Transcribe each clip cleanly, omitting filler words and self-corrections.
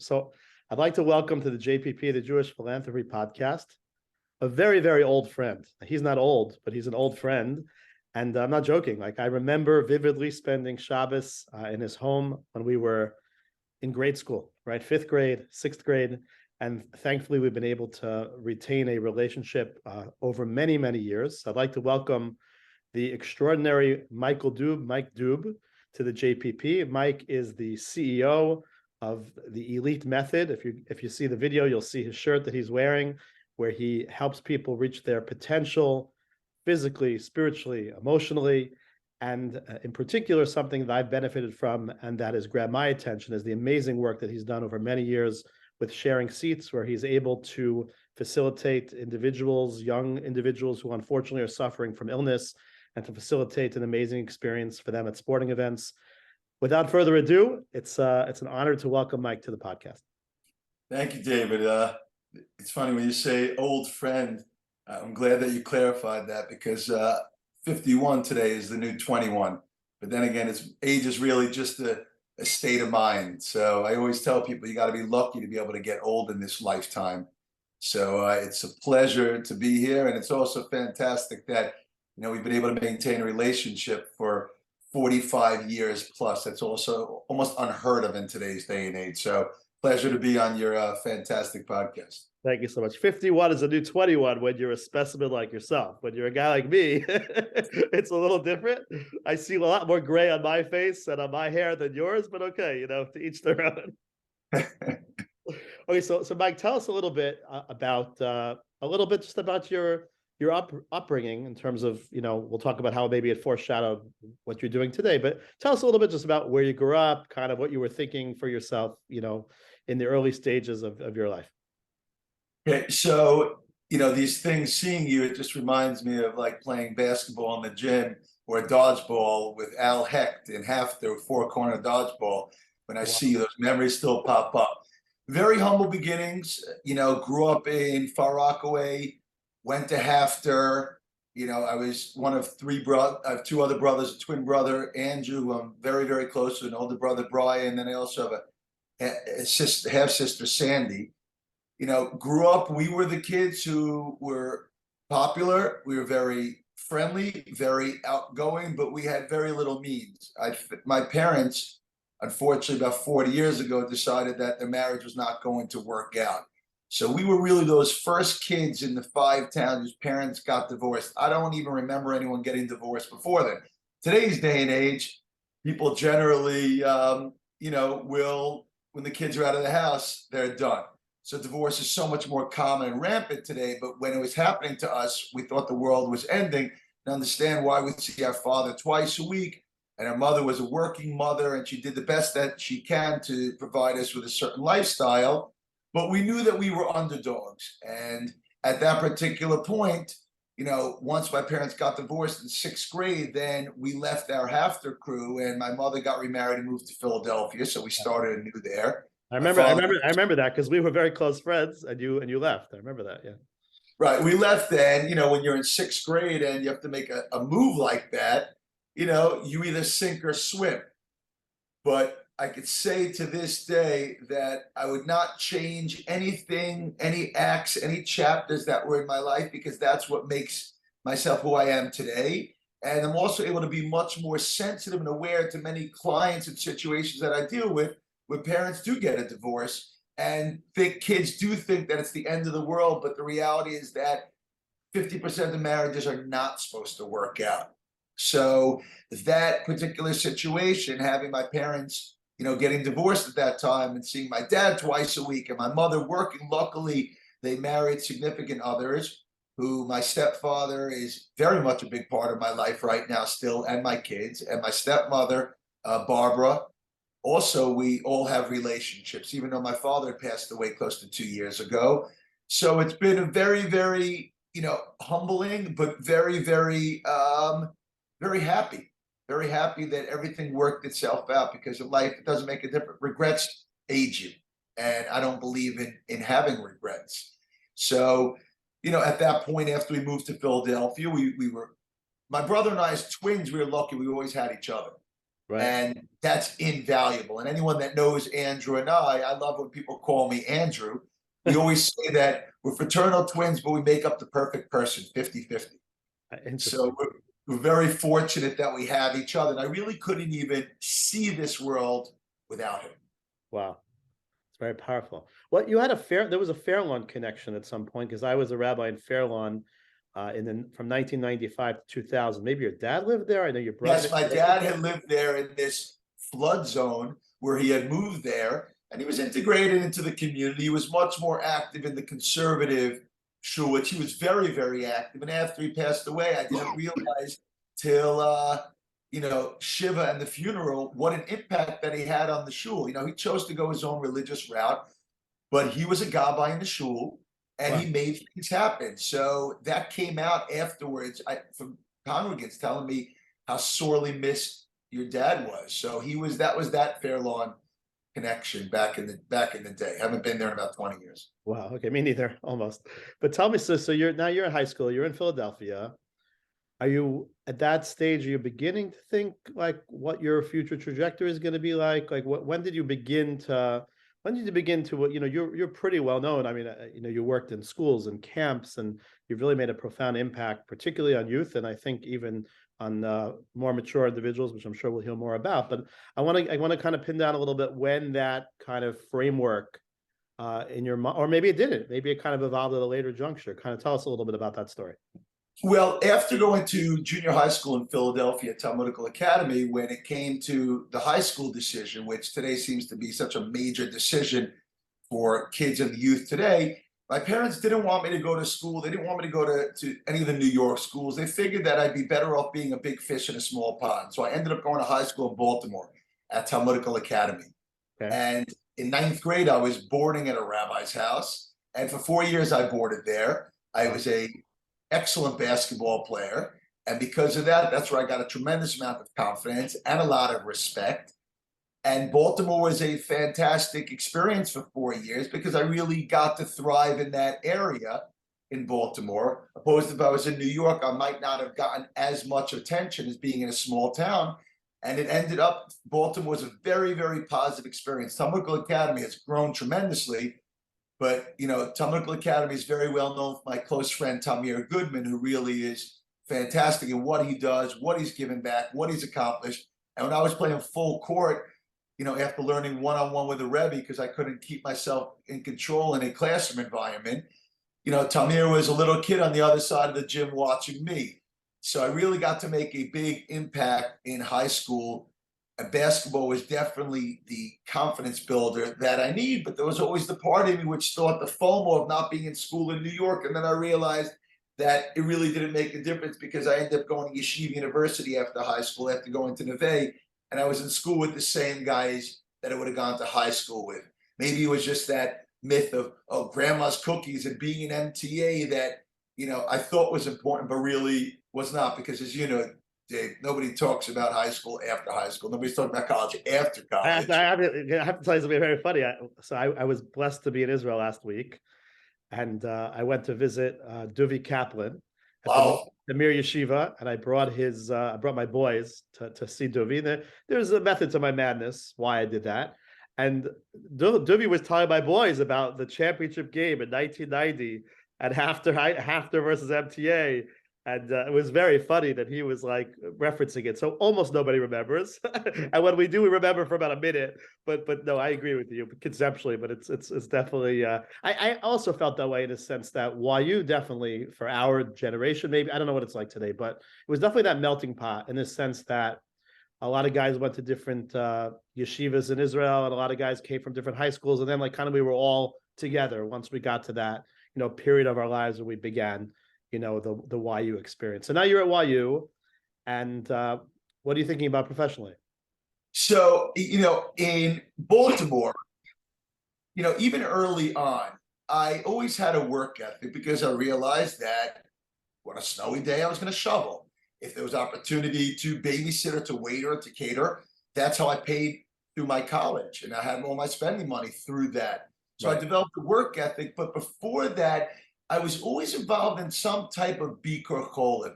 So I'd like to welcome to the JPP, the Jewish Philanthropy podcast, a very, very old friend. He's not old, but he's an old friend. And I'm not joking. Like, I remember vividly spending Shabbos in his home when we were in grade school, right? Fifth grade, sixth grade. And thankfully, we've been able to retain a relationship over many, many years. I'd like to welcome the extraordinary Mike Dube, to the JPP. Mike is the CEO of the Elite Method. If you see the video, you'll see his shirt that he's wearing, where he helps people reach their potential physically, spiritually, emotionally. And in particular, something that I've benefited from and that has grabbed my attention is the amazing work that he's done over many years with Sharing Seats, where he's able to facilitate individuals, young individuals who unfortunately are suffering from illness, and to facilitate an amazing experience for them at sporting events. Without further ado, it's an honor to welcome Mike to the podcast. Thank you, David. It's funny when you say old friend. I'm glad that you clarified that, because 51 today is the new 21. But then again, age is really just a state of mind. So I always tell people you got to be lucky to be able to get old in this lifetime. So it's a pleasure to be here, and it's also fantastic that we've been able to maintain a relationship for 45 years plus. That's also almost unheard of in today's day and age. So pleasure to be on your fantastic podcast. Thank you so much. 51 is a new 21 when you're a specimen like yourself. When you're a guy like me, it's a little different. I see a lot more gray on my face and on my hair than yours, but okay, to each their own. Okay, so Mike, tell us a little bit about just about your upbringing in terms of, we'll talk about how maybe it foreshadowed what you're doing today, but tell us a little bit just about where you grew up, kind of what you were thinking for yourself, in the early stages of your life. Okay, so, these things, seeing you, it just reminds me of like playing basketball in the gym or dodgeball with Al Hecht in the four-corner dodgeball. When I see those memories still pop up. Very humble beginnings, grew up in Far Rockaway, went to HAFTR. I was one of three brothers. I have two other brothers, a twin brother, Andrew, who I'm very, very close to, an older brother, Brian, and then I also have a half-sister, Sandy. Grew up, we were the kids who were popular. We were very friendly, very outgoing, but we had very little means. My parents, unfortunately, about 40 years ago, decided that their marriage was not going to work out. So we were really those first kids in the 5 towns whose parents got divorced. I don't even remember anyone getting divorced before then. Today's day and age, people generally, will, when the kids are out of the house, they're done. So divorce is so much more common and rampant today. But when it was happening to us, we thought the world was ending. And understand why we'd see our father twice a week. And our mother was a working mother, and she did the best that she can to provide us with a certain lifestyle. But we knew that we were underdogs. And at that particular point, once my parents got divorced in 6th grade, then we left our HAFTR crew, and my mother got remarried and moved to Philadelphia. So we started anew there. I remember that, because we were very close friends, and you left. I remember that, yeah. Right, we left then. When you're in 6th grade and you have to make a move like that, you either sink or swim. But I could say to this day that I would not change anything, any acts, any chapters that were in my life, because that's what makes myself who I am today. And I'm also able to be much more sensitive and aware to many clients and situations that I deal with where parents do get a divorce, and kids do think that it's the end of the world. But the reality is that 50% of the marriages are not supposed to work out. So that particular situation, having my parents, getting divorced at that time, and seeing my dad twice a week and my mother working, luckily they married significant others, who my stepfather is very much a big part of my life right now still, and my kids, and my stepmother, Barbara. Also, we all have relationships, even though my father passed away close to 2 years ago. So it's been a very, very, humbling, but very, very, very happy. Very happy that everything worked itself out, because in life, it doesn't make a difference. Regrets age you. And I don't believe in having regrets. So, at that point, after we moved to Philadelphia, we were, my brother and I as twins, we were lucky. We always had each other. Right. And that's invaluable. And anyone that knows Andrew and I love when people call me Andrew. We always say that we're fraternal twins, but we make up the perfect person, 50-50. So Interesting. we're very fortunate that we have each other. And I really couldn't even see this world without him. Wow. It's very powerful. Well, you had there was a Fairlawn connection at some point because I was a rabbi in Fairlawn from 1995 to 2000. Maybe your dad lived there. I know your brother. Yes, my dad had lived there in this flood zone where he had moved there, and he was integrated into the community. He was much more active in the conservative shul, which he was very, very active. And after he passed away, I didn't realize till Shiva and the funeral, what an impact that he had on the shul. He chose to go his own religious route, but he was a gabbai in the shul, and Wow. he made things happen. So that came out afterwards from congregants telling me how sorely missed your dad was. So that was that Fairlawn connection back in the day. Haven't been there in about 20 years. Wow. Okay, me neither, almost. But tell me, so you're in high school. You're in Philadelphia. Are you at that stage? Are you beginning to think like what your future trajectory is going to be like? Like, when did you begin to? When did you begin to? You're pretty well known. I mean, you worked in schools and camps, and you've really made a profound impact, particularly on youth, and I think even on more mature individuals, which I'm sure we'll hear more about. But I want to kind of pin down a little bit when that kind of framework in your mind, or maybe it didn't. Maybe it kind of evolved at a later juncture. Kind of tell us a little bit about that story. Well, after going to junior high school in Philadelphia, Talmudical Academy, when it came to the high school decision, which today seems to be such a major decision for kids and the youth today, my parents didn't want me to go to school. They didn't want me to go to any of the New York schools. They figured that I'd be better off being a big fish in a small pond. So I ended up going to high school in Baltimore at Talmudical Academy. Okay. And in ninth grade, I was boarding at a rabbi's house. And for 4 years, I boarded there. I was a excellent basketball player. And because of that, that's where I got a tremendous amount of confidence and a lot of respect. And Baltimore was a fantastic experience for 4 years because I really got to thrive in that area in Baltimore. Opposed to if I was in New York, I might not have gotten as much attention as being in a small town. And it ended up, Baltimore was a very, very positive experience. Talmudical Academy has grown tremendously, but Talmudical Academy is very well known for my close friend Tamir Goodman, who really is fantastic in what he does, what he's given back, what he's accomplished. And when I was playing full court, after learning one-on-one with a Rebbe, because I couldn't keep myself in control in a classroom environment, Tamir was a little kid on the other side of the gym watching me. So I really got to make a big impact in high school. And basketball was definitely the confidence builder that I need, but there was always the part of me which thought the FOMO of not being in school in New York. And then I realized that it really didn't make a difference because I ended up going to Yeshiva University after high school, after going to Neve, and I was in school with the same guys that I would have gone to high school with. Maybe it was just that myth of grandma's cookies and being an MTA that, I thought was important, but really was not, because as you know, Dave, nobody talks about high school after high school. Nobody's talking about college after college. I have to tell you something very funny. I was blessed to be in Israel last week, and I went to visit Dube Kaplan at the Mir Yeshiva, and I brought my boys to see Dube. There's a method to my madness why I did that. And Dube was telling my boys about the championship game in 1990 at Hafter versus MTA. And it was very funny that he was like referencing it. So almost nobody remembers. And when we do, we remember for about a minute. But no, I agree with you conceptually, but it's definitely I also felt that way in a sense that YU definitely for our generation, maybe I don't know what it's like today, but it was definitely that melting pot in the sense that a lot of guys went to different yeshivas in Israel, and a lot of guys came from different high schools, and then like kind of we were all together once we got to that period of our lives where we began the YU experience. So now you're at YU, and what are you thinking about professionally? So in Baltimore, even early on, I always had a work ethic because I realized that on a snowy day I was going to shovel. If there was opportunity to babysit or to wait or to cater, that's how I paid through my college, and I had all my spending money through that. So right. I developed a work ethic, but before that, I was always involved in some type of bikur cholim.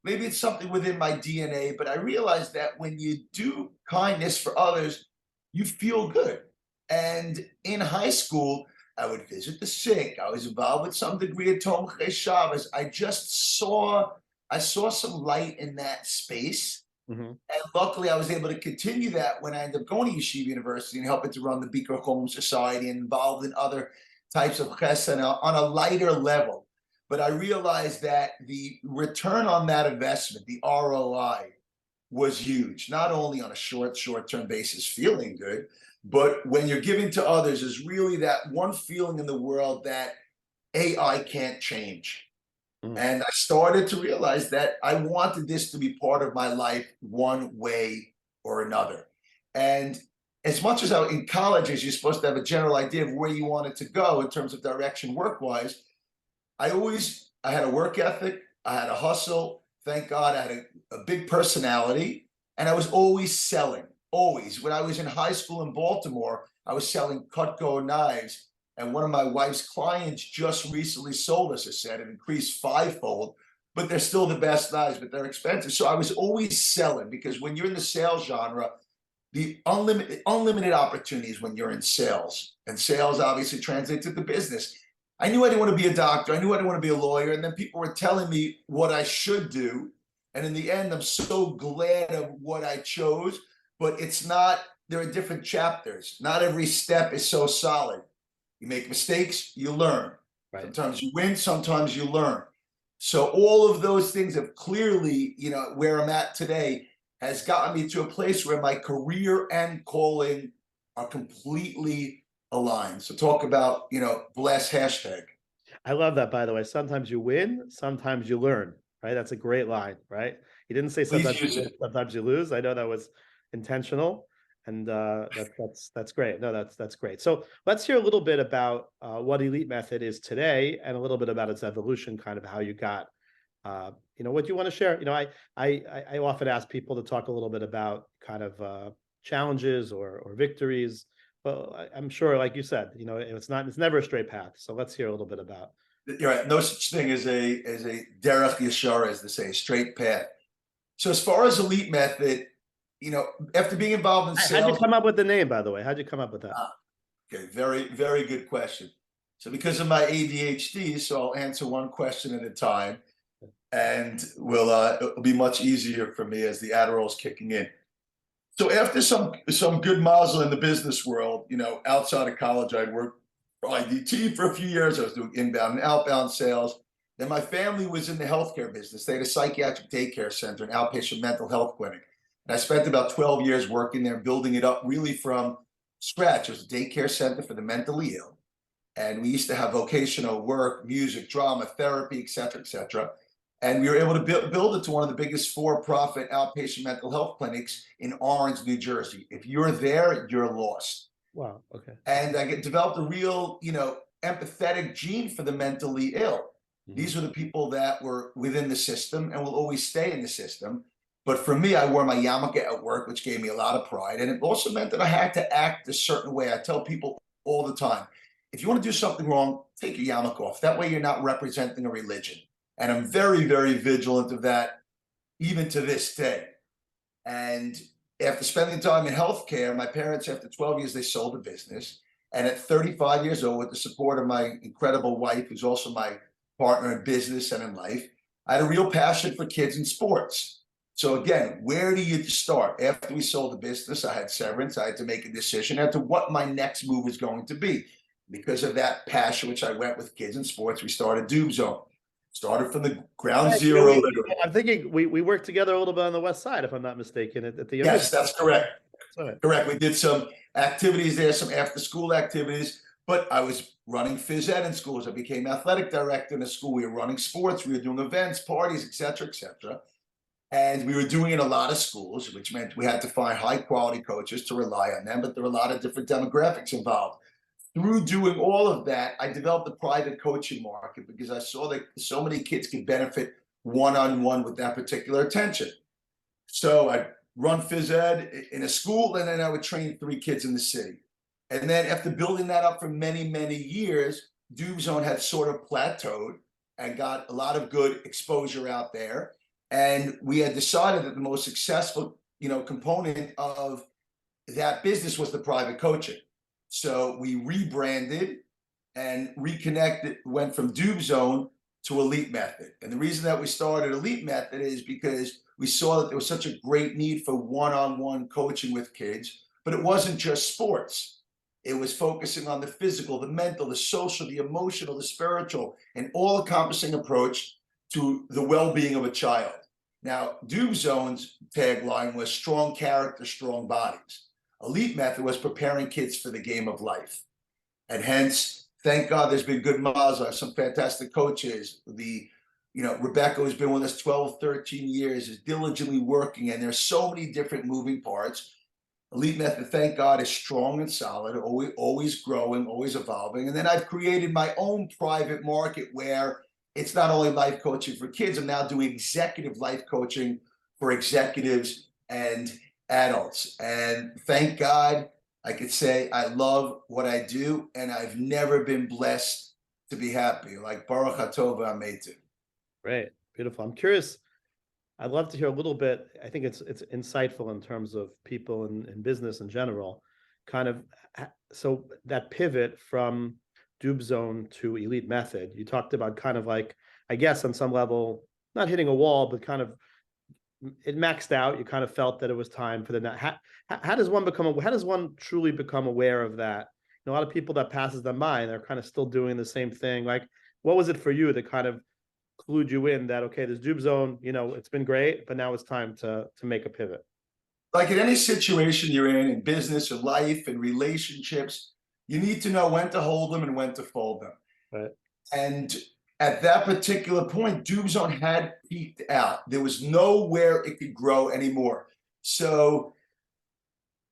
maybe it's something within my DNA, but I realized that when you do kindness for others, you feel good. And in high school, I would visit the sick. I was involved with some degree of Tomchei Shabbos. I saw some light in that space. Mhm. And luckily, I was able to continue that when I ended up going to Yeshiva University and helping to run the Bikur Cholim Society and involved in other types of chesed on a lighter level. But I realized that the return on that investment, the ROI, was huge. Not only on a short-term basis, feeling good, but when you're giving to others, is really that one feeling in the world that AI can't change. Mm. And I started to realize that I wanted this to be part of my life one way or another. And as much as in college, as you're supposed to have a general idea of where you wanted to go in terms of direction work-wise, I had a work ethic, I had a hustle. Thank God I had a big personality, and I was always selling, always. When I was in high school in Baltimore, I was selling Cutco knives, and one of my wife's clients just recently sold us a set. It increased fivefold, but they're still the best knives, but they're expensive. So I was always selling, because when you're in the sales genre, the unlimited opportunities when you're in sales, and sales obviously translates into business. I knew I didn't want to be a doctor. I knew I didn't want to be a lawyer. And then people were telling me what I should do. And in the end, I'm so glad of what I chose, but it's not, there are different chapters. Not every step is so solid. You make mistakes, you learn. Right. Sometimes you win, sometimes you learn. So all of those things have clearly, where I'm at today has gotten me to a place where my career and calling are completely aligned. So talk about, bless hashtag. I love that, by the way. Sometimes you win, sometimes you learn, right? That's a great line, right? He didn't say Please sometimes you use win, it. sometimes you lose. I know that was intentional, and that's great. No, that's great. So let's hear a little bit about what Elite Method is today, and a little bit about its evolution, kind of how you got, what you want to share. I often ask people to talk a little bit about kind of challenges or victories. Well, I'm sure, like you said, it's never a straight path. So let's hear a little bit about. You're right. No such thing as a derech yashar, as they say, a straight path. So as far as Elite Method, after being involved in How'd you sales. come up with the name, by the way? How'd you come up with that? Okay, very, very good question. So because of my ADHD, so I'll answer one question at a time, and it'll be much easier for me as the Adderall's kicking in. So after some good mazel in the business world, outside of college, I worked for IDT for a few years. I was doing inbound and outbound sales. Then my family was in the healthcare business. They had a psychiatric daycare center, an outpatient mental health clinic. And I spent about 12 years working there, building it up really from scratch. It was a daycare center for the mentally ill. And we used to have vocational work, music, drama, therapy, et cetera, et cetera. And we were able to build it to one of the biggest for-profit outpatient mental health clinics in Orange, New Jersey. If you're there, you're lost. Wow. Okay. And I developed a real, empathetic gene for the mentally ill. Mm-hmm. These were the people that were within the system and will always stay in the system. But for me, I wore my yarmulke at work, which gave me a lot of pride. And it also meant that I had to act a certain way. I tell people all the time, if you want to do something wrong, take your yarmulke off. That way you're not representing a religion. And I'm very, very vigilant of that, even to this day. And after spending time in healthcare, my parents, after 12 years, they sold the business. And at 35 years old, with the support of my incredible wife, who's also my partner in business and in life, I had a real passion for kids and sports. So again, where do you start? After we sold the business, I had severance. I had to make a decision as to what my next move was going to be. Because of that passion, which I went with kids and sports, we started DubeZone. Started from the ground zero. I'm thinking we worked together a little bit on the West Side, if I'm not mistaken, at the Yes, that's correct. Right. Correct. We did some activities there, some after school activities, but I was running phys ed in schools. I became athletic director in a school. We were running sports. We were doing events, parties, et cetera, et cetera. And we were doing it in a lot of schools, which meant we had to find high quality coaches to rely on them, but there were a lot of different demographics involved. Through doing all of that, I developed a private coaching market because I saw that so many kids could benefit one-on-one with that particular attention. So I run phys ed in a school, and then I would train 3 kids in the city. And then after building that up for many, many years, DubeZone had sort of plateaued and got a lot of good exposure out there. And we had decided that the most successful, component of that business was the private coaching. So we rebranded and reconnected, went from DubeZone to Elite Method. And the reason that we started Elite Method is because we saw that there was such a great need for one-on-one coaching with kids, but it wasn't just sports. It was focusing on the physical, the mental, the social, the emotional, the spiritual, an all-encompassing approach to the well-being of a child. Now, DubeZone's tagline was strong character, strong bodies. Elite Method was preparing kids for the game of life. And hence, thank God there's been good Mazda, some fantastic coaches. Rebecca, who's been with us 12, 13 years, is diligently working, and there's so many different moving parts. Elite Method, thank God, is strong and solid, always growing, always evolving. And then I've created my own private market where it's not only life coaching for kids, I'm now doing executive life coaching for executives and adults. And thank God, I could say I love what I do, and I've never been blessed to be happy. Like Baruch HaTov Ametu. Great, beautiful. I'm curious. I'd love to hear a little bit. I think it's insightful in terms of people in business in general. Kind of, so that pivot from DubeZone to Elite Method, you talked about kind of like, I guess on some level, not hitting a wall, but kind of it maxed out. You kind of felt that it was time for the next. How does one become? How does one truly become aware of that? A lot of people that passes them by, and they're kind of still doing the same thing. Like, what was it for you that kind of clued you in that, okay, this DubeZone, it's been great, but now it's time to make a pivot? Like in any situation you're in business or life and relationships, you need to know when to hold them and when to fold them. Right. And at that particular point, DubeZone had peaked out. There was nowhere it could grow anymore. So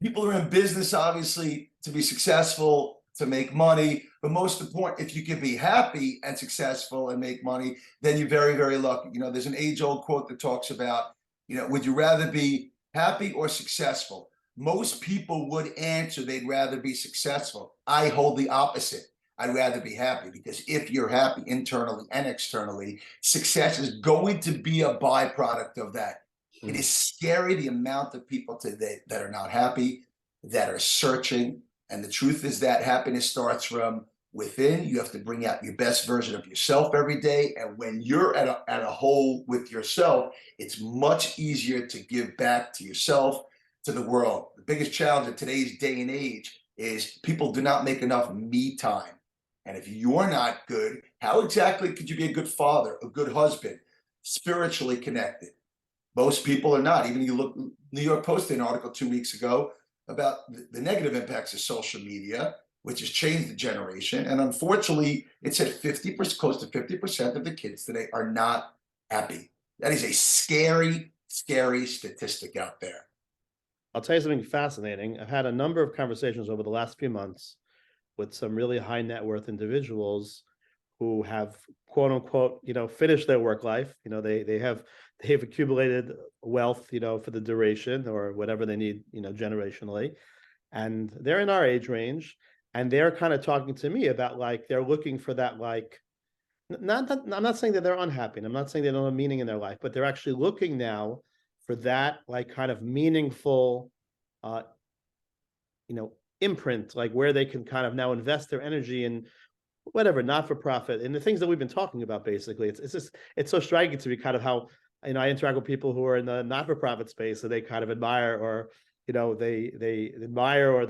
people are in business, obviously, to be successful, to make money. But most important, if you can be happy and successful and make money, then you're very, very lucky. There's an age-old quote that talks about, would you rather be happy or successful? Most people would answer they'd rather be successful. I hold the opposite. I'd rather be happy, because if you're happy internally and externally, success is going to be a byproduct of that. It is scary the amount of people today that are not happy, that are searching. And the truth is that happiness starts from within. You have to bring out your best version of yourself every day. And when you're at a whole with yourself, it's much easier to give back to yourself, to the world. The biggest challenge in today's day and age is people do not make enough me time. And if you're not good, how exactly could you be a good father, a good husband, spiritually connected? Most people are not. Even you look, New York posted an article 2 weeks ago about the negative impacts of social media, which has changed the generation. And unfortunately, it said 50%, close to 50% of the kids today are not happy. That is a scary, scary statistic out there. I'll tell you something fascinating. I've had a number of conversations over the last few months with some really high net worth individuals who have, quote unquote, finished their work life. They've accumulated wealth, for the duration or whatever they need, generationally. And they're in our age range, and they're kind of talking to me about, like, they're looking for that, like, I'm not saying that they're unhappy, and I'm not saying they don't have meaning in their life, but they're actually looking now for that, like, kind of meaningful, imprint, like where they can kind of now invest their energy in whatever, not for profit, and the things that we've been talking about. Basically, it's so striking to me, kind of how I interact with people who are in the not for profit space, so they kind of admire, or they admire, or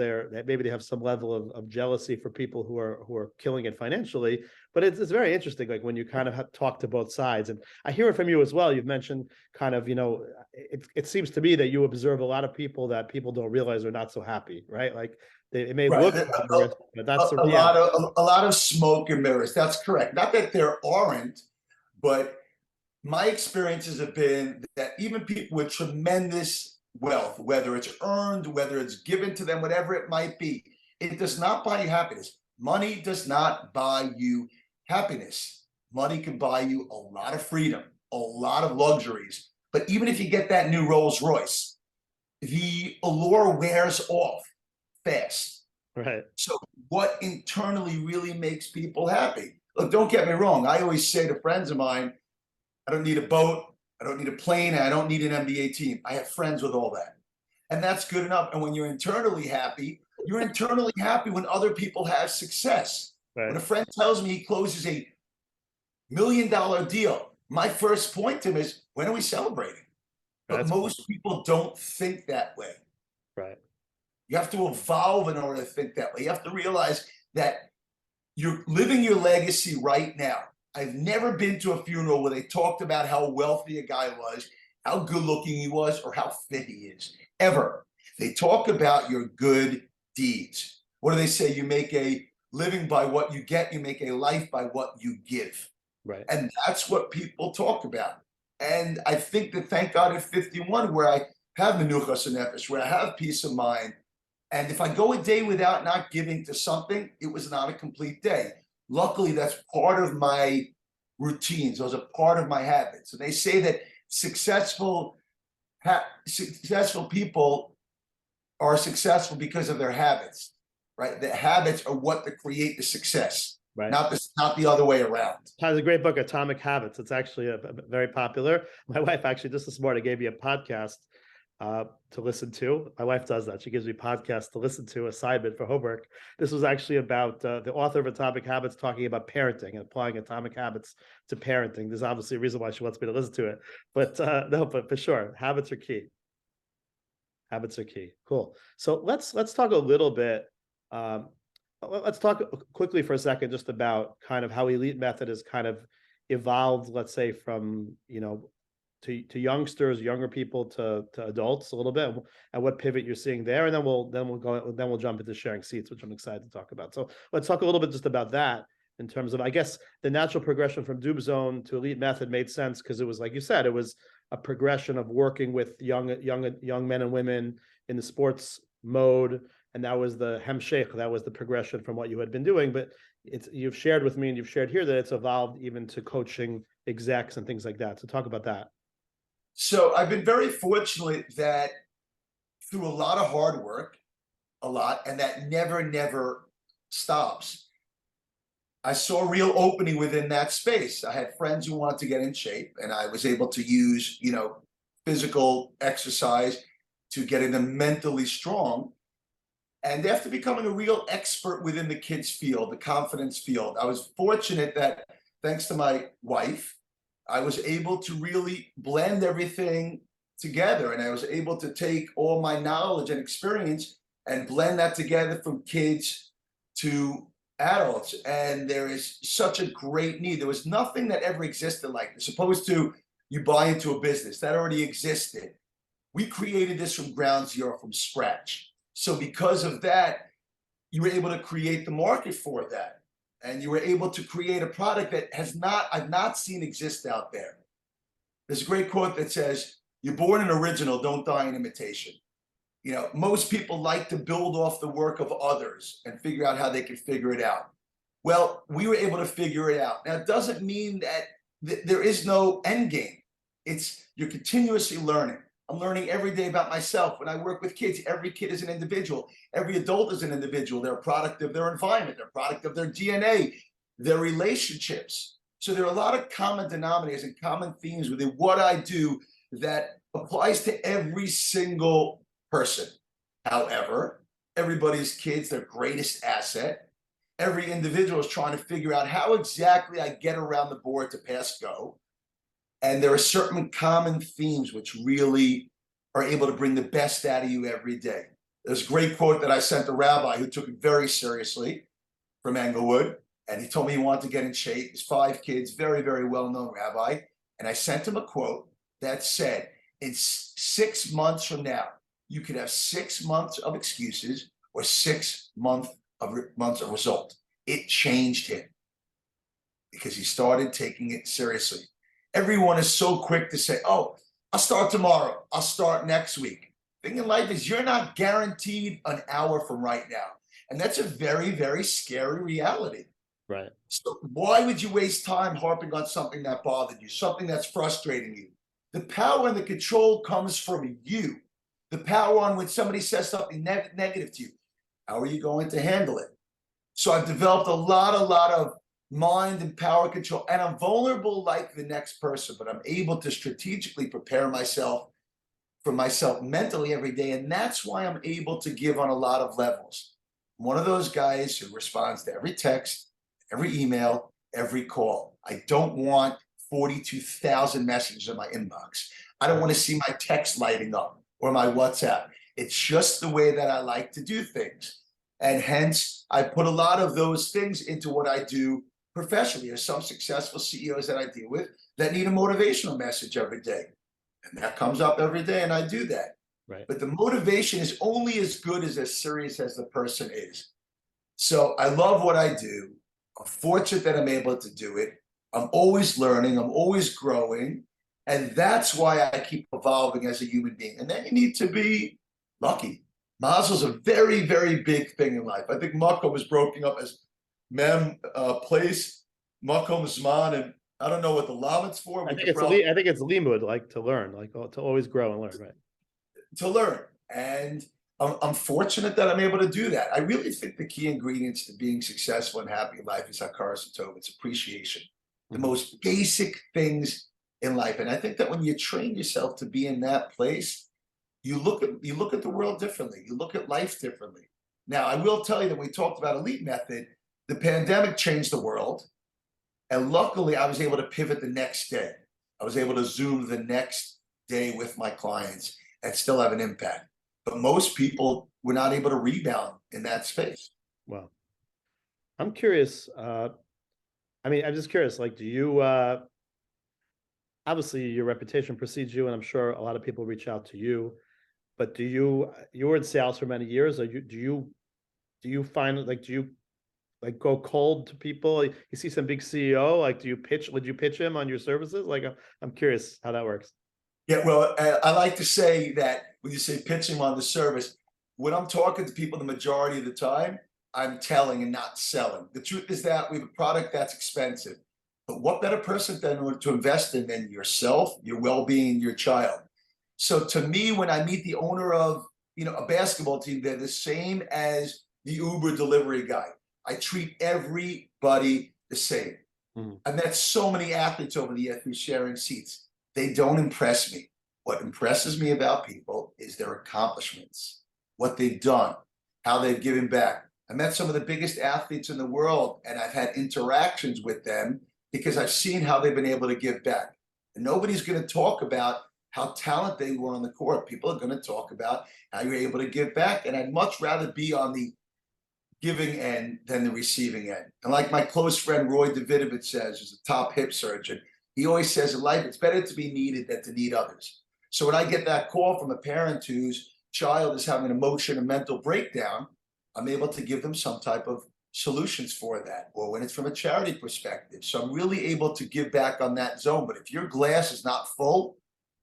maybe they have some level of jealousy for people who are killing it financially. But it's very interesting, like when you kind of talk to both sides, and I hear it from you as well. You've mentioned kind of, it seems to me that you observe a lot of people that people don't realize are not so happy, right? Like it may look glamorous, but that's the reality. A lot of smoke and mirrors. That's correct. Not that there aren't, but my experiences have been that even people with tremendous wealth, whether it's earned, whether it's given to them, whatever it might be, it does not buy you happiness. Money does not buy you happiness. Money can buy you a lot of freedom, a lot of luxuries. But even if you get that new Rolls Royce, the allure wears off fast. Right. So what internally really makes people happy? Look, don't get me wrong. I always say to friends of mine, I don't need a boat. I don't need a plane, and I don't need an NBA team. I have friends with all that. And that's good enough. And when you're internally happy when other people have success. Right. When a friend tells me he closes $1 million deal, my first point to him is, when are we celebrating? But That's most people don't think that way. right. You have to evolve in order to think that way. You have to realize that you're living your legacy right now. I've never been to a funeral where they talked about how wealthy a guy was, how good looking he was, or how fit he is, ever. They talk about your good deeds. What do they say? You make a living by what you get, you make a life by what you give. Right. And that's what people talk about. And I think that, thank God, at 51, where I have menuchas nefesh, where I have peace of mind, and if I go a day without not giving to something, it was not a complete day. Luckily, that's part of my routines. Those are part of my habits. And they say that successful people are successful because of their habits, right? The habits are what create the success, Right. not the other way around. Has a great book, Atomic Habits. It's actually a very popular. My wife actually just this morning gave me a podcast to listen to. My wife does that. She gives me podcasts to listen to, assignment for homework. This was actually about the author of Atomic Habits talking about parenting and applying atomic habits to parenting. There's obviously a reason why she wants me to listen to it. But no, but for sure, habits are key. Habits are key. Cool. So let's talk a little bit. Let's talk quickly for a second just about kind of how Elite Method has kind of evolved, let's say, from, to youngsters, younger people to adults a little bit, and what pivot you're seeing there, and then we'll jump into sharing seats, which I'm excited to talk about. So let's talk a little bit just about that in terms of, I guess, the natural progression from DubeZone to Elite Method made sense because it was, like you said, it was a progression of working with young men and women in the sports mode, and that was the hemshech, that was the progression from what you had been doing. But you've shared with me and you've shared here that it's evolved even to coaching execs and things like that. So talk about that. So I've been very fortunate that through a lot of hard work, and that never stops, I saw a real opening within that space. I had friends who wanted to get in shape, and I was able to use, physical exercise to getting them mentally strong. And after becoming a real expert within the kids field, the confidence field, I was fortunate that, thanks to my wife, I was able to really blend everything together. And I was able to take all my knowledge and experience and blend that together from kids to adults. And there is such a great need. There was nothing that ever existed like this. Opposed to you buy into a business that already existed. We created this from ground zero, from scratch. So because of that, you were able to create the market for that. And you were able to create a product that I've not seen exist out there. There's a great quote that says, "You're born an original, don't die in imitation." Most people like to build off the work of others and figure out how they can figure it out. Well, we were able to figure it out. Now, it doesn't mean that there is no end game. You're continuously learning. I'm learning every day about myself. When I work with kids, every kid is an individual. Every adult is an individual. They're a product of their environment. They're a product of their DNA, their relationships. So there are a lot of common denominators and common themes within what I do that applies to every single person. However, everybody's kids, their greatest asset. Every individual is trying to figure out how exactly I get around the board to pass go. And there are certain common themes which really are able to bring the best out of you every day. There's a great quote that I sent a rabbi who took it very seriously from Englewood, and he told me he wanted to get in shape. His 5 kids, very, very well-known rabbi. And I sent him a quote that said, in 6 months from now, you could have 6 months of excuses or 6 months of result. It changed him because he started taking it seriously. Everyone is so quick to say, "Oh, I'll start tomorrow. I'll start next week." The thing in life is you're not guaranteed an hour from right now. And that's a very, very scary reality. Right. So why would you waste time harping on something that bothered you, something that's frustrating you? The power and the control comes from you. The power on when somebody says something negative to you. How are you going to handle it? So I've developed a lot of mind and power control, and I'm vulnerable like the next person, but I'm able to strategically prepare myself for myself mentally every day. And that's why I'm able to give on a lot of levels. I'm one of those guys who responds to every text, every email, every call. I don't want 42,000 messages in my inbox. I don't want to see my text lighting up or my WhatsApp. It's just the way that I like to do things. And hence, I put a lot of those things into what I do professionally. There's some successful CEOs that I deal with that need a motivational message every day. And that comes up every day, and I do that. Right. But the motivation is only as good as serious as the person is. So I love what I do. I'm fortunate that I'm able to do it. I'm always learning. I'm always growing. And that's why I keep evolving as a human being. And then you need to be lucky. Mazel's a very, very big thing in life. I think Makom was broken up as mem, place, Makom Zman, and I don't know what the lamet's for. I think it's limud, like to learn, like to always grow and learn, right? To learn. And I'm fortunate that I'm able to do that. I really think the key ingredients to being successful and happy in life is hakaras hatov. It's appreciation. The most basic things in life. And I think that when you train yourself to be in that place, you look at the world differently. You look at life differently. Now, I will tell you that we talked about elite method. The pandemic changed the world. And luckily, I was able to pivot the next day. I was able to Zoom the next day with my clients and still have an impact. But most people were not able to rebound in that space. Well, I'm curious. I'm just curious, like, do you, obviously your reputation precedes you, and I'm sure a lot of people reach out to you, but you were in sales for many years. Do you find, like, do you like go cold to people? You see some big CEO, like, would you pitch him on your services? Like, I'm curious how that works. Yeah, well, I like to say that when you say pitching on the service, when I'm talking to people the majority of the time, I'm telling and not selling. The truth is that we have a product that's expensive, but what better person than to invest in than yourself, your well-being, your child? So to me, when I meet the owner of a basketball team, they're the same as the Uber delivery guy. I treat everybody the same. I've met so many athletes over the years through sharing seats. They don't impress me. What impresses me about people is their accomplishments, what they've done, how they've given back. I met some of the biggest athletes in the world, and I've had interactions with them because I've seen how they've been able to give back. And nobody's going to talk about how talented they were on the court. People are going to talk about how you're able to give back. And I'd much rather be on the giving end than the receiving end. And like my close friend Roy Davidovich says, who's a top hip surgeon, he always says in life, it's better to be needed than to need others. So when I get that call from a parent whose child is having an emotional and mental breakdown, I'm able to give them some type of solutions for that, or when it's from a charity perspective. So I'm really able to give back on that zone. But if your glass is not full,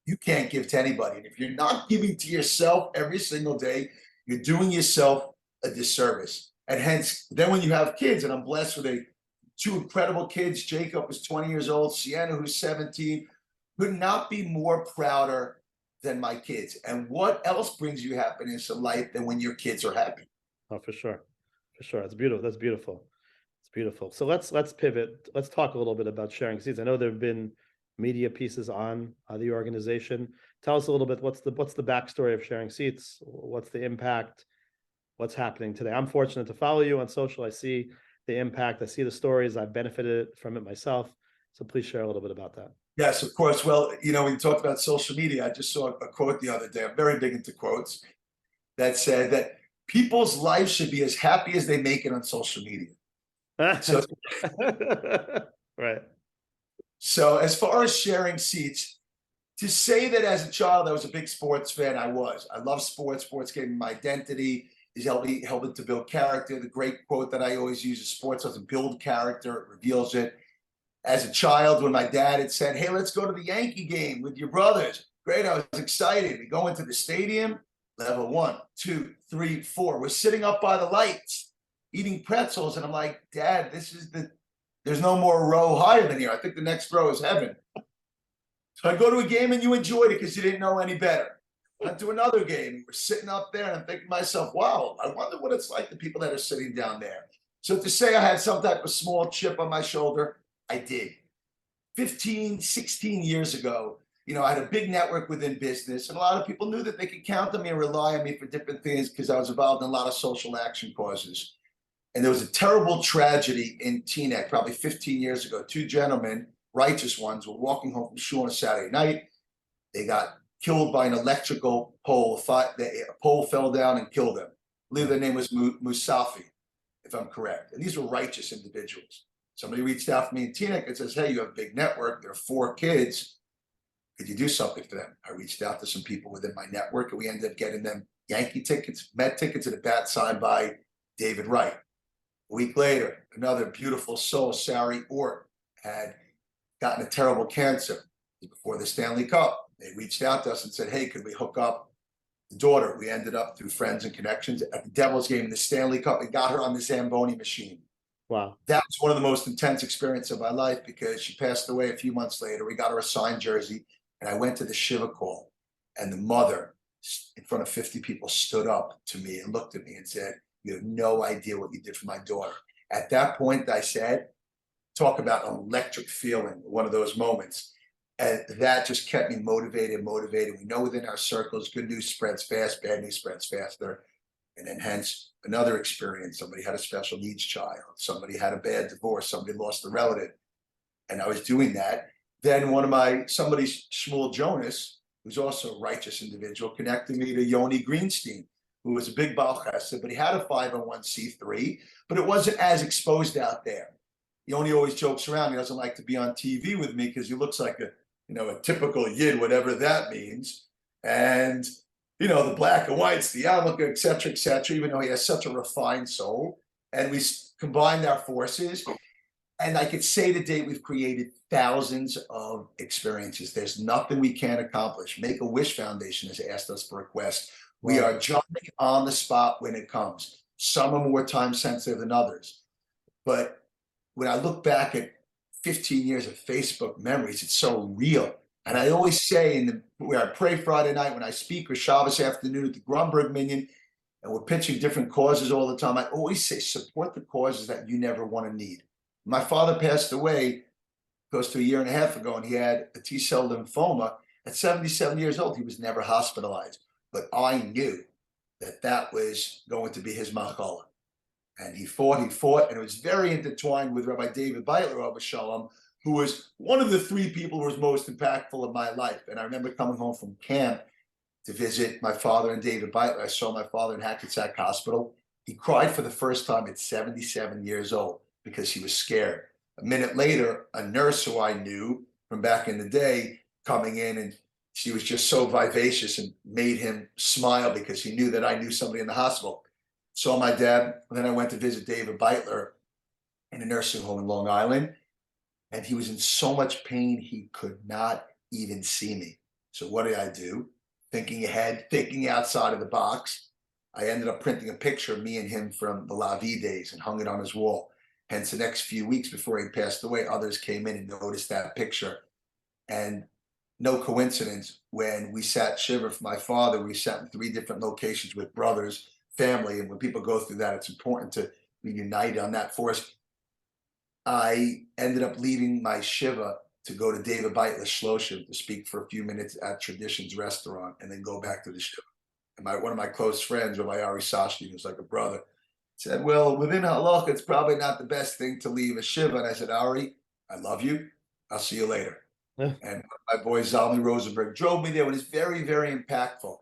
you can't give to anybody. And if you're not giving to yourself every single day, you're doing yourself a disservice. And hence, then when you have kids, and I'm blessed with two incredible kids, Jacob is 20 years old, Sienna, who's 17, could not be more prouder than my kids. And what else brings you happiness in life than when your kids are happy? Oh, for sure. For sure. It's beautiful. That's beautiful. It's beautiful. So let's pivot. Let's talk a little bit about Sharing Seeds. I know there have been media pieces on the organization. Tell us a little bit, what's the backstory of Sharing Seats? What's the impact? What's happening today? I'm fortunate to follow you on social. I see the impact. I see the stories. I've benefited from it myself. So please share a little bit about that. Yes, of course. Well, when you talked about social media, I just saw a quote the other day. I'm very big into quotes that said that people's lives should be as happy as they make it on social media. So, right. So as far as Sharing Seats, to say that as a child I was a big sports fan, I was. I love sports. Sports gave me my identity. Is helping to build character. The great quote that I always use is sports doesn't build character, it reveals it. As a child, when my dad had said, hey, let's go to the Yankee game with your brothers. Great, I was excited. We go into the stadium, level 1, 2, 3, 4. We're sitting up by the lights, eating pretzels. And I'm like, Dad, there's no more row higher than here. I think the next row is heaven. So I go to a game and you enjoyed it because you didn't know any better. Went to another game. We're sitting up there and I'm thinking to myself, wow, I wonder what it's like, the people that are sitting down there. So to say I had some type of small chip on my shoulder, I did. 15, 16 years ago, I had a big network within business, and a lot of people knew that they could count on me and rely on me for different things because I was involved in a lot of social action causes. And there was a terrible tragedy in Teaneck, probably 15 years ago. Two gentlemen, righteous ones, were walking home from shul on a Saturday night. They got killed by an electrical pole. A pole fell down and killed them. I believe their name was Musafi, if I'm correct. And these were righteous individuals. Somebody reached out to me in Teaneck and says, hey, you have a big network. There are 4 kids. Could you do something for them? I reached out to some people within my network, and we ended up getting them Yankee tickets, Met tickets, and a bat signed by David Wright. A week later, another beautiful soul, Sari Ort, had gotten a terrible cancer before the Stanley Cup. They reached out to us and said, hey, could we hook up the daughter? We ended up through friends and connections at the Devils game in the Stanley Cup and got her on the Zamboni machine. Wow. That was one of the most intense experiences of my life because she passed away a few months later. We got her a signed jersey, and I went to the Shiva call, and the mother in front of 50 people stood up to me and looked at me and said, you have no idea what you did for my daughter. At that point, I said, talk about an electric feeling, one of those moments. And that just kept me motivated. We know within our circles, good news spreads fast, bad news spreads faster. And then hence another experience. Somebody had a special needs child. Somebody had a bad divorce. Somebody lost a relative. And I was doing that. Then somebody, Shmuel Jonas, who's also a righteous individual, connected me to Yoni Greenstein, who was a big Baal Chesed, but he had a 501c3, but it wasn't as exposed out there. Yoni always jokes around. He doesn't like to be on TV with me because he looks like a typical Yid, whatever that means. And, the black and whites, the yarmulke, et cetera, even though he has such a refined soul. And we combined our forces. And I could say to date, we've created thousands of experiences. There's nothing we can't accomplish. Make-A-Wish Foundation has asked us for requests. We are jumping on the spot when it comes. Some are more time sensitive than others. But when I look back at 15 years of Facebook memories, it's so real. And I always say where I pray Friday night, when I speak, or Shabbos afternoon at the Grunberg Minyan, and we're pitching different causes all the time, I always say, support the causes that you never want to need. My father passed away close to a year and a half ago, and he had a T-cell lymphoma. At 77 years old, he was never hospitalized. But I knew that was going to be his machala. And he fought, and it was very intertwined with Rabbi David Beitler, Abba Shalom, who was one of the 3 people who was most impactful in my life. And I remember coming home from camp to visit my father and David Beitler. I saw my father in Hackensack Hospital. He cried for the first time at 77 years old because he was scared. A minute later, a nurse who I knew from back in the day coming in, and she was just so vivacious and made him smile because he knew that I knew somebody in the hospital. Saw my dad, and then I went to visit David Beitler in a nursing home in Long Island, and he was in so much pain he could not even see me. So what did I do? Thinking ahead, thinking outside of the box, I ended up printing a picture of me and him from the La Vie days and hung it on his wall. Hence, the next few weeks before he passed away, others came in and noticed that picture. And no coincidence, when we sat Shiva for my father, we sat in 3 different locations with brothers, family. And when people go through that, it's important to be united on that force. I ended up leaving my Shiva to go to David Beitler's Shloshim to speak for a few minutes at Traditions Restaurant and then go back to the Shiva. And one of my close friends, Rabbi Ari Sashti, who's like a brother, said, well, within Halach, it's probably not the best thing to leave a Shiva. And I said, Ari, I love you. I'll see you later. And my boy Zalmi Rosenberg drove me there. It was very, very impactful.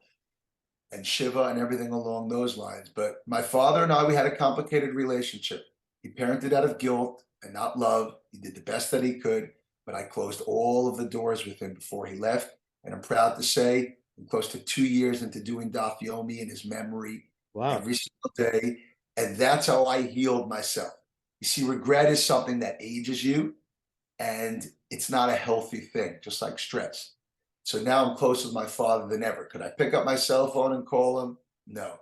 And Shiva and everything along those lines. But my father and I, we had a complicated relationship. He parented out of guilt and not love. He did the best that he could, but I closed all of the doors with him before he left. And I'm proud to say I'm close to 2 years into doing Daf Yomi in his memory every single day. And that's how I healed myself. You see, regret is something that ages you, and it's not a healthy thing, just like stress. So now I'm closer to my father than ever. Could I pick up my cell phone and call him? No.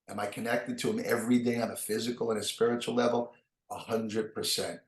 Am I connected to him every day on a physical and a spiritual level? 100%.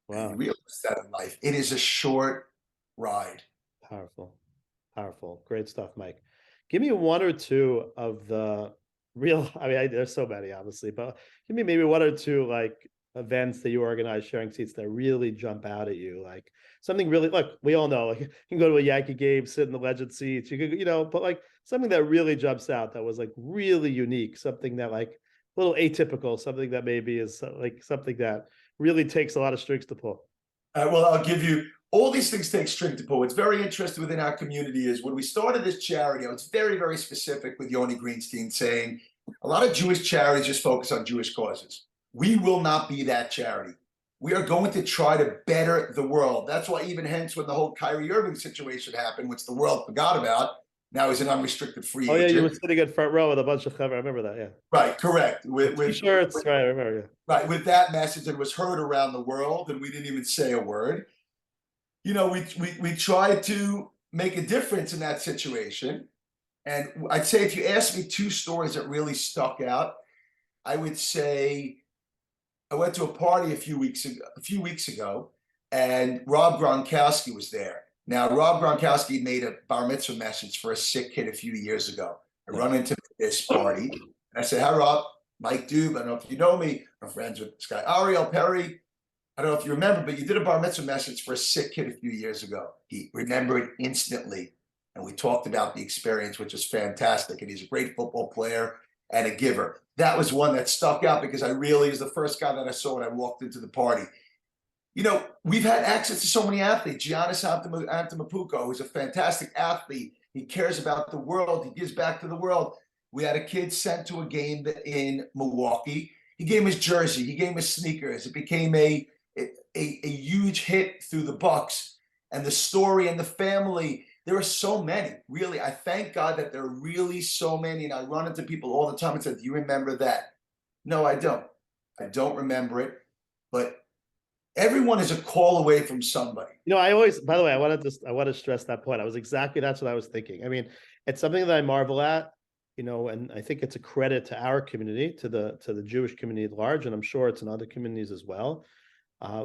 Wow. And you realize that in life. It is a short ride. Powerful. Great stuff, Mike. Give me 1 or 2 of the real, there's so many, obviously, but give me maybe 1 or 2 like events that you organize, sharing seats that really jump out at you? Like something really, look, we all know, like you can go to a Yankee game, sit in the legend seats, you could, but like something that really jumps out that was like really unique, something that like a little atypical, something that maybe is like something that really takes a lot of strings to pull. Well, I'll give you all these things take string to pull. What's very interesting within our community is when we started this charity, I was very, very specific with Yoni Greenstein saying a lot of Jewish charities just focus on Jewish causes. We will not be that charity. We are going to try to better the world. That's why even hence when the whole Kyrie Irving situation happened, which the world forgot about, now he's an unrestricted free Oh yeah, agent. you were sitting in front row with a bunch of clever. I remember that. Yeah. Right, correct. With T-shirts, right? I remember. Yeah. Right, with that message, and was heard around the world, and we didn't even say a word. We tried to make a difference in that situation. And I'd say if you ask me two stories that really stuck out, I would say I went to a party a few weeks ago, and Rob Gronkowski was there. Now, Rob Gronkowski made a bar mitzvah message for a sick kid a few years ago. I run into this party, and I said, "Hi, Rob, Mike Dube. I don't know if you know me. I'm friends with this guy, Ariel Perry. I don't know if you remember, but you did a bar mitzvah message for a sick kid a few years ago." He remembered instantly. And we talked about the experience, which is fantastic. And he's a great football player and a giver. That was one that stuck out because I really was the first guy that I saw when I walked into the party. We've had access to so many athletes. Giannis Antetokounmpo, who's a fantastic athlete. He cares about the world. He gives back to the world. We had a kid sent to a game in Milwaukee. He gave him his jersey. He gave him his sneakers. It became a huge hit through the Bucks. And the story and the family, there are so many. Really, I thank God that there are really so many. And I run into people all the time and say, "Do you remember that?" No, I don't. I don't remember it. But everyone is a call away from somebody. I always, by the way, I want to stress that point. That's what I was thinking. I mean, it's something that I marvel at, and I think it's a credit to our community, to the Jewish community at large, and I'm sure it's in other communities as well.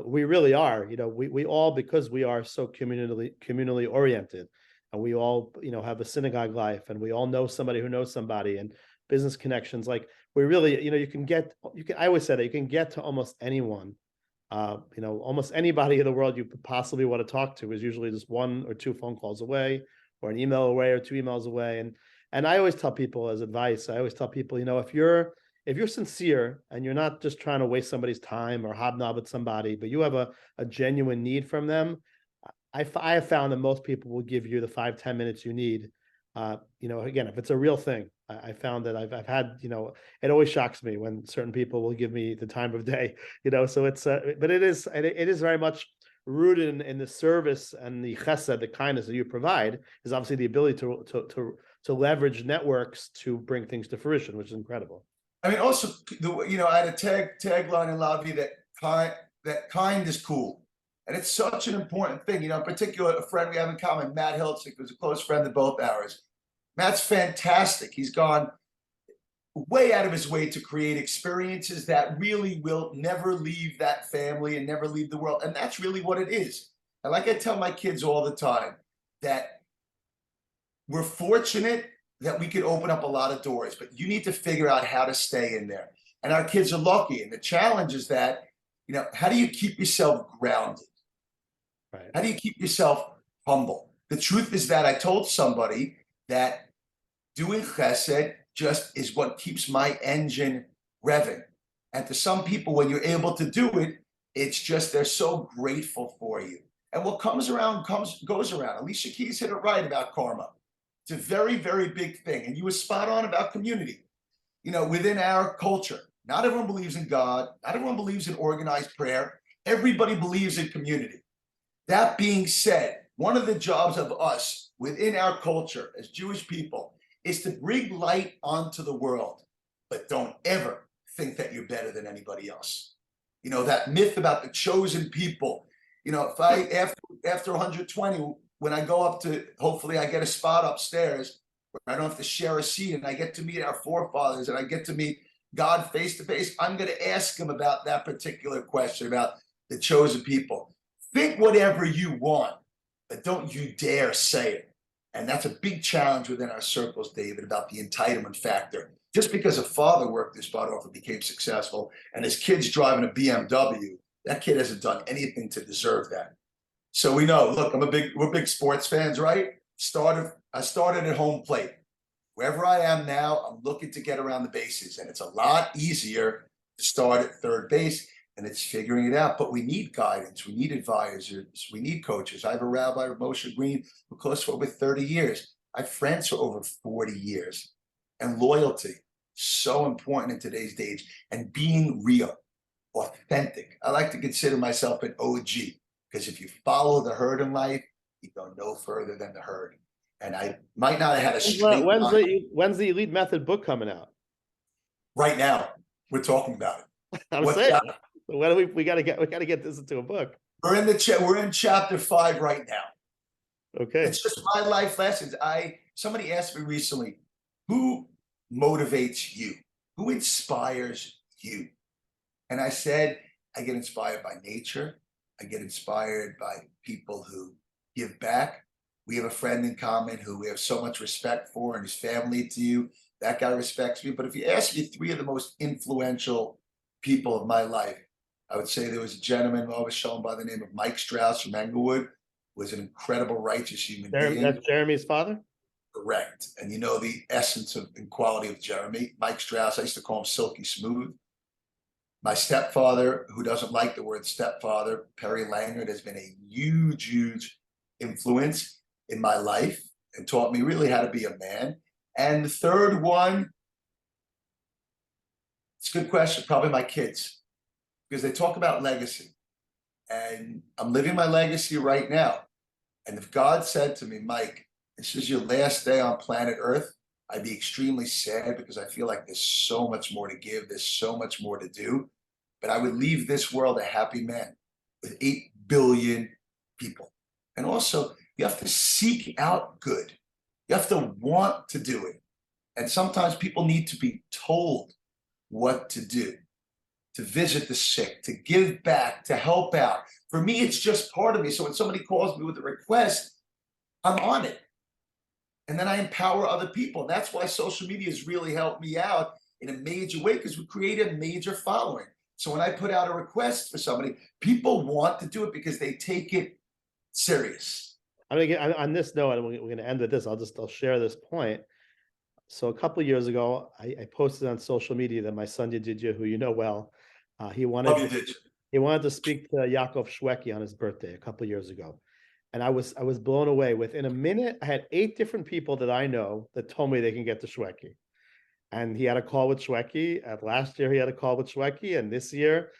We really are, we all, because we are so communally oriented, and we all, have a synagogue life, and we all know somebody who knows somebody, and business connections. Like we really, I always say that you can get to almost anyone. Almost anybody in the world you possibly want to talk to is usually just 1 or 2 phone calls away, or an email away, or 2 emails away. And I always tell people as advice, if you're sincere and you're not just trying to waste somebody's time or hobnob with somebody, but you have a genuine need from them, I have found that most people will give you the 5-10 minutes you need. Again, if it's a real thing, I found that I've had, it always shocks me when certain people will give me the time of day, so it's, but it is very much rooted in the service and the chesed, the kindness that you provide, is obviously the ability to leverage networks to bring things to fruition, which is incredible. I mean, also, I had a tagline in Lavi that kind is cool. And it's such an important thing. In particular, a friend we have in common, Matt Hiltzik, who's a close friend of both ours. Matt's fantastic. He's gone way out of his way to create experiences that really will never leave that family and never leave the world. And that's really what it is. And like I tell my kids all the time, that we're fortunate that we could open up a lot of doors, but you need to figure out how to stay in there. And our kids are lucky. And the challenge is that, how do you keep yourself grounded? Right. How do you keep yourself humble? The truth is that I told somebody that doing chesed just is what keeps my engine revving. And to some people, when you're able to do it, it's just they're so grateful for you. And what comes around goes around. Alicia Keys hit it right about karma. It's a very, very big thing. And you were spot on about community. Within our culture, not everyone believes in God. Not everyone believes in organized prayer. Everybody believes in community. That being said, one of the jobs of us within our culture as Jewish people is to bring light onto the world, but don't ever think that you're better than anybody else. That myth about the chosen people. If I, after 120, when I go up to, hopefully I get a spot upstairs where I don't have to share a seat and I get to meet our forefathers and I get to meet God face to face, I'm going to ask him about that particular question about the chosen people. Think whatever you want, but don't you dare say it. And that's a big challenge within our circles, David, about the entitlement factor. just because a father worked his butt off and became successful, and his kid's driving a BMW, that kid hasn't done anything to deserve that. So we know, look, we're big sports fans, right? I started at home plate. Wherever I am now, I'm looking to get around the bases, and it's a lot easier to start at third base, and it's figuring it out. But we need guidance, we need advisors, we need coaches. I have a rabbi, Moshe Green, who close for over 30 years. I have friends for over 40 years. And loyalty, so important in today's age, and being real, authentic. I like to consider myself an OG, because if you follow the herd in life, you go no further than the herd. And I might not have had a straight line. When's the Elite Method book coming out? Right now, we're talking about it. I'm saying, when do we gotta get this into a book. We're in chapter 5 right now. Okay. It's just my life lessons. Somebody asked me recently, who motivates you? Who inspires you? And I said, I get inspired by nature. I get inspired by people who give back. We have a friend in common who we have so much respect for, and his family to you. That guy respects me. But if you ask me 3 of the most influential people of my life, I would say there was a gentleman I was shown by the name of Mike Strauss from Englewood, who was an incredible, righteous human being. That's Jeremy's father? Correct. And you know the essence of and quality of Jeremy. Mike Strauss, I used to call him Silky Smooth. My stepfather, who doesn't like the word stepfather, Perry Langard, has been a huge, huge influence in my life and taught me really how to be a man. And the third one, it's a good question, probably my kids, because they talk about legacy. And I'm living my legacy right now. And if God said to me, Mike, this is your last day on planet Earth, I'd be extremely sad, because I feel like there's so much more to give, there's so much more to do. But I would leave this world a happy man with 8 billion people. And also, you have to seek out good. You have to want to do it. And sometimes people need to be told what to do, to visit the sick, to give back, to help out. For me, it's just part of me. So when somebody calls me with a request, I'm on it. And then I empower other people. And that's why social media has really helped me out in a major way, because we create a major following. So when I put out a request for somebody, people want to do it because they take it serious. I mean, on this note, and we're going to end with this. I'll share this point. So a couple of years ago, I posted on social media that my son Yedidya, who you know well, he wanted to speak to Yaakov Shweki on his birthday a couple of years ago. And I was blown away. Within a minute, I had 8 different people that I know that told me they can get to Shweki. And he had a call with Shweki. Last year, he had a call with Shweki. And this year,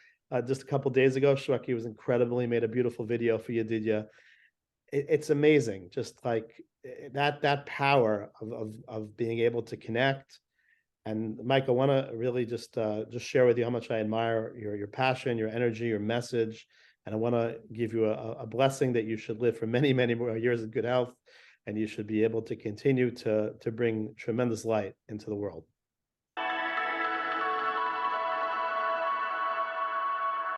just a couple of days ago, Shweki was incredible. He made a beautiful video for Yedidya. It's amazing, just like that power of being able to connect. And Mike, I want to really just share with you how much I admire your passion, your energy, your message. And I want to give you a blessing that you should live for many, many more years of good health, and you should be able to continue to bring tremendous light into the world.